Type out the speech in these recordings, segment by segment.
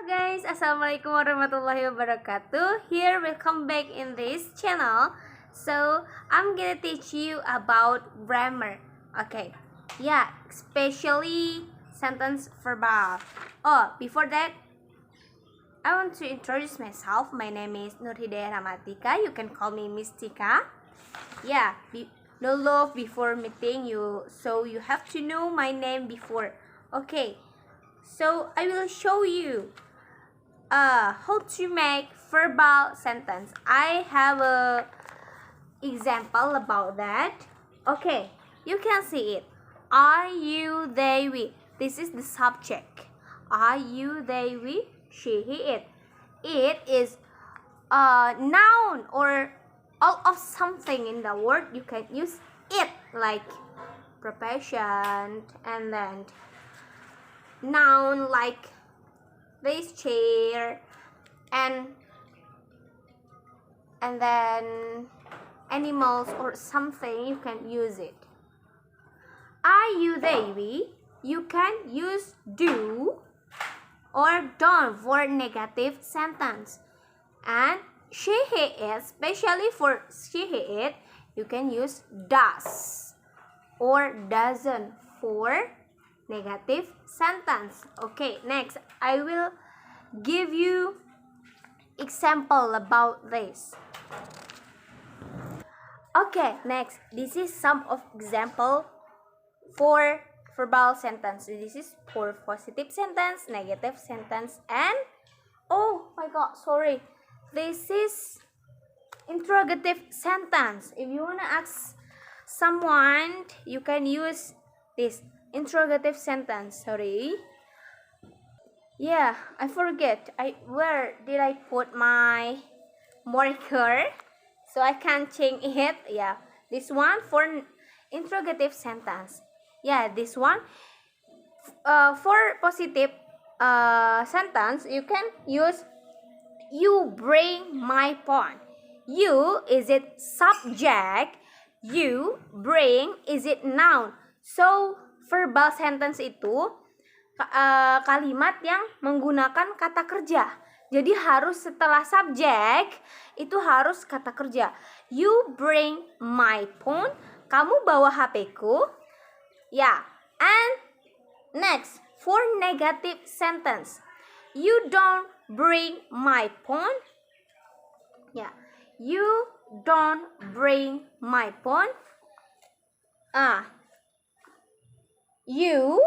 guys, Assalamualaikum warahmatullahi wabarakatuh. Here, welcome back in this channel. So, I'm gonna teach you about grammar. Okay, yeah, especially sentence verbal. Oh, before that, I want to introduce myself. My name is Nur Hidayah Ramatika. You can call me Miss Tika. Yeah, no love before meeting you, so you have to know my name before. Okay, so I will show you how to make verbal sentence. I have a example about that. Okay, you can see it. Are you, they, we. This is the subject. Are you, they, we, she, he, it. It is a noun or all of something in the word. You can use it like profession, and then noun like this chair, and then animals or something, you can use it. Are you, they, we, you can use do or don't for negative sentence. And she, he, it, especially for she, he, it, you can use does or doesn't for negative sentence. Okay, next I will give you example about this. Okay, next, this is some of example for verbal sentence. This is for positive sentence, negative sentence, and oh my god, sorry, this is interrogative sentence. If you wanna ask someone, you can use this interrogative sentence. Sorry, yeah, I forget. Where did I put my marker? So I can change it. Yeah, this one for interrogative sentence. Yeah, this one for positive sentence, you can use you bring my point. You, is it subject? You bring, is it noun? So verbal sentence itu kalimat yang menggunakan kata kerja. Jadi harus setelah subjek itu harus kata kerja. You bring my phone. Kamu bawa HP-ku. Yeah. And next, for negative sentence. You don't bring my phone. Yeah. You don't bring my phone. You,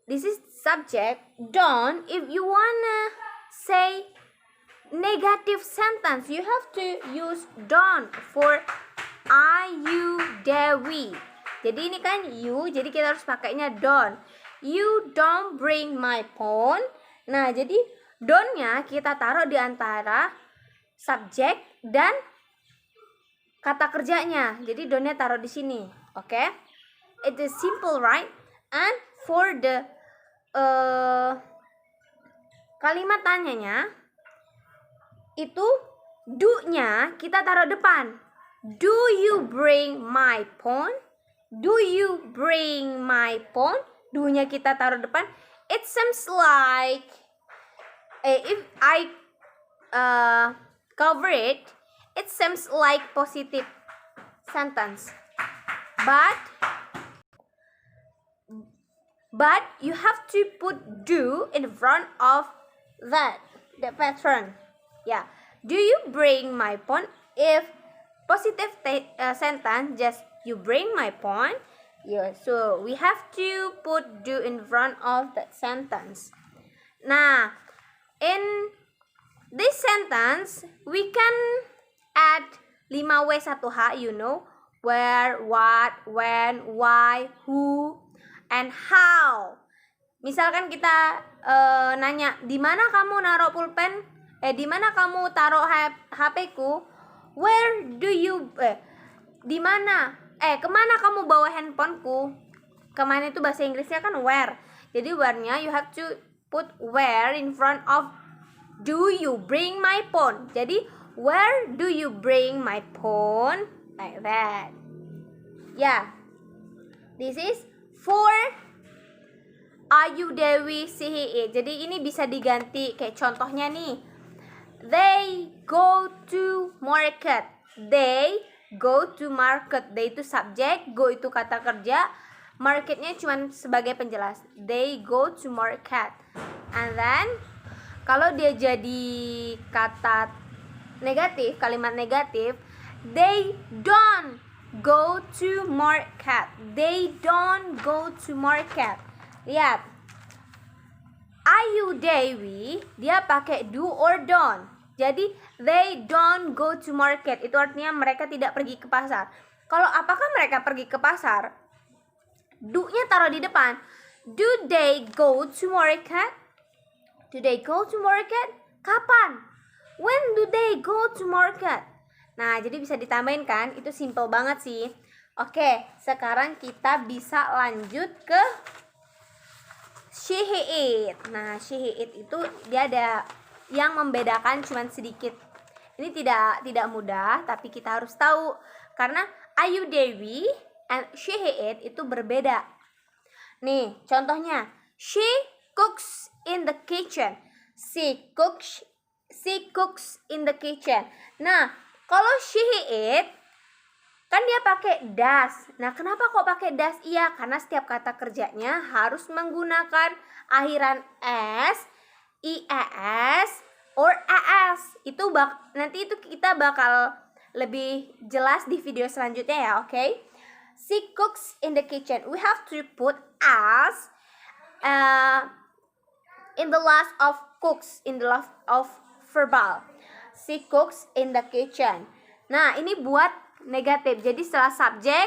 this is subject. Don't, if you wanna say negative sentence, you have to use don't for I, you, they, we. Jadi ini kan you, jadi kita harus pakainya don't. You don't bring my phone. Nah, jadi don't-nya kita taruh di antara subjek dan kata kerjanya. Jadi don't-nya taruh di sini. Okay? It is simple, right? And for the kalimat tanyanya itu do-nya kita taruh depan. Do you bring my phone? Do you bring my phone? Do-nya kita taruh depan. It seems like if I cover it, it seems like positive sentence. But you have to put do in front of that, the pattern. Yeah. Do you bring my phone? If positive sentence, just you bring my phone. Yeah. So we have to put do in front of that sentence. Nah, in this sentence, we can add 5W1H, you know, where, what, when, why, who, and how. Misalkan kita nanya, di mana kamu naruh pulpen? Di mana kamu taruh HP-ku? Where do you di mana? Kemana kamu bawa handphoneku? Kemana itu bahasa Inggrisnya kan where. Jadi where-nya you have to put where in front of do you bring my phone. Jadi where do you bring my phone? Like that. Yeah. This is for Ayu, Dewi, si, he, it. Jadi ini bisa diganti kayak contohnya nih. They go to market. They go to market. They itu subjek, go itu kata kerja, marketnya cuma sebagai penjelas. They go to market. And then kalau dia jadi kata negatif, kalimat negatif, they don't go to market. They don't go to market. Lihat, Ayu, Dewi, dia pakai do or don't. Jadi they don't go to market, itu artinya mereka tidak pergi ke pasar. Kalau apakah mereka pergi ke pasar, do-nya taruh di depan. Do they go to market? Do they go to market? Kapan? When do they go to market? Nah, jadi bisa ditambahin kan? Itu simple banget sih. Oke, sekarang kita bisa lanjut ke she, he, it. Nah, she, he, it itu dia ada yang membedakan cuman sedikit. Ini tidak mudah, tapi kita harus tahu karena Ayu, Dewi and she, he, it itu berbeda. Nih, contohnya she cooks in the kitchen. She cooks in the kitchen. Nah, kalau she, he, it kan dia pakai does. Nah, kenapa kok pakai does? Iya, karena setiap kata kerjanya harus menggunakan akhiran s, ies, or as. Itu nanti itu kita bakal lebih jelas di video selanjutnya ya, oke? She cooks in the kitchen. We have to put as in the last of cooks, in the last of verbal. She cooks in the kitchen. Nah, ini buat negatif. Jadi setelah subjek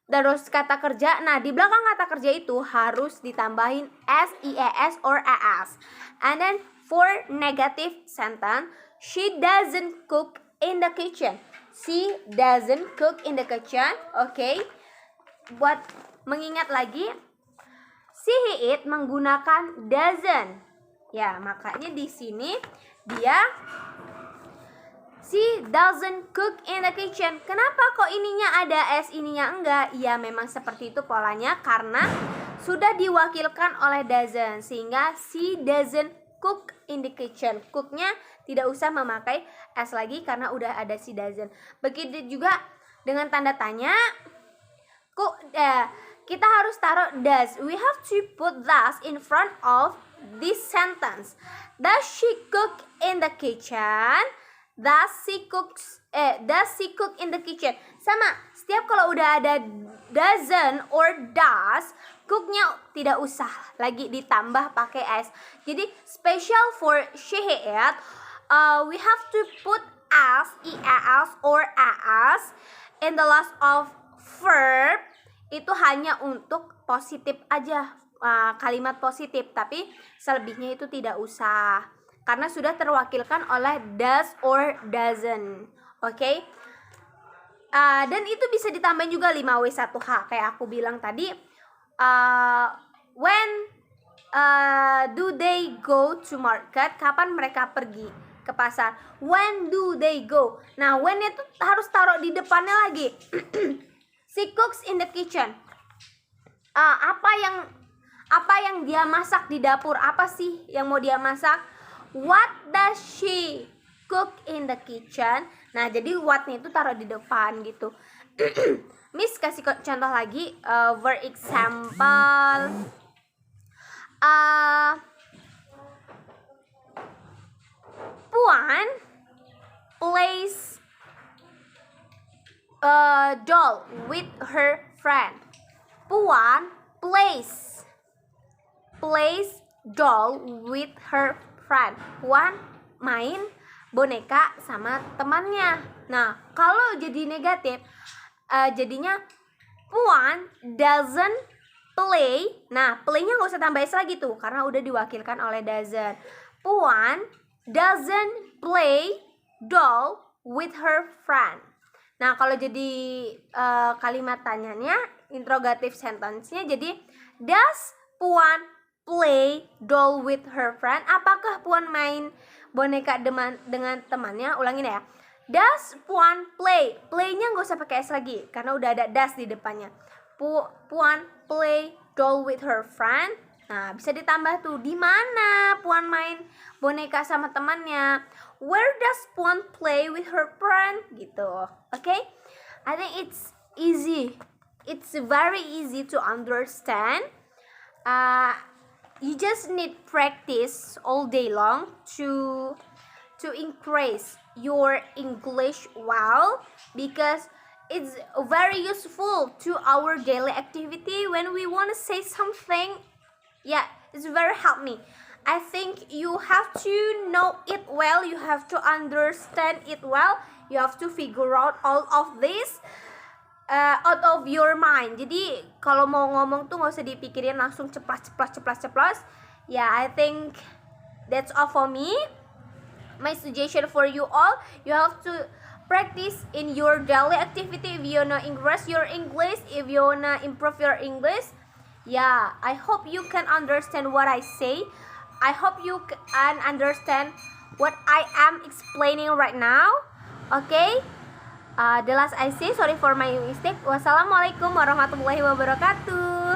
terus kata kerja, nah di belakang kata kerja itu harus ditambahin s, ies, or as. And then for negative sentence, she doesn't cook in the kitchen. She doesn't cook in the kitchen. Oke. Buat mengingat lagi, she, he, it menggunakan doesn't. Ya, makanya di sini dia she doesn't cook in the kitchen. Kenapa kok ininya ada s, ininya enggak? Ya memang seperti itu polanya karena sudah diwakilkan oleh doesn't, sehingga she doesn't cook in the kitchen. Cooknya tidak usah memakai s lagi karena udah ada she doesn't. Begitu juga dengan tanda tanya. Kita harus taruh does. We have to put does in front of this sentence. Does she cook in the kitchen? Does she cook in the kitchen? Sama, setiap kalau udah ada doesn't or does, cooknya tidak usah lagi ditambah pakai s. Jadi special for she, he, it, we have to put as, ias, or as in the last of verb. Itu hanya untuk positif aja, kalimat positif, tapi selebihnya itu tidak usah karena sudah terwakilkan oleh does or doesn't. Oke. Dan itu bisa ditambahin juga 5W1H kayak aku bilang tadi. When do they go to market? Kapan mereka pergi ke pasar? When do they go? Nah, when itu harus taruh di depannya lagi. She cooks in the kitchen. Apa yang dia masak di dapur? Apa sih yang mau dia masak? What does she cook in the kitchen? Nah, jadi what-nya itu taruh di depan gitu. Miss kasih contoh lagi. For example, Puan plays doll with her friend. Puan plays doll with her friend. Puan main boneka sama temannya. Nah, kalau jadi negatif, jadinya Puan doesn't play. Nah, play-nya nggak usah tambah s lagi tuh, karena udah diwakilkan oleh doesn't. Puan doesn't play doll with her friend. Nah, kalau jadi kalimat tanyanya, interrogative sentence-nya jadi does Puan play doll with her friend? Apakah Puan main boneka dengan temannya? Ulangin ya. Does Puan play? Play-nya nggak usah pakai s lagi karena udah ada does di depannya. Puan play doll with her friend. Nah, bisa ditambah tuh, di mana Puan main boneka sama temannya? Where does Puan play with her friend? Gitu. Okay? I think it's easy. It's very easy to understand. You just need practice all day long to increase your English well, because it's very useful to our daily activity when we want to say something. Yeah, it's very help me. I think you have to know it well, you have to understand it well, you have to figure out all of this out of your mind. Jadi kalau mau ngomong tuh nggak usah dipikirin, langsung ceplas. Yeah, I think that's all for me. My suggestion for you all, you have to practice in your daily activity if you wanna increase your English, if you wanna improve your English. Yeah, I hope you can understand what I say. I hope you can understand what I am explaining right now. Okay? The last I say, sorry for my mistake. Wassalamualaikum warahmatullahi wabarakatuh.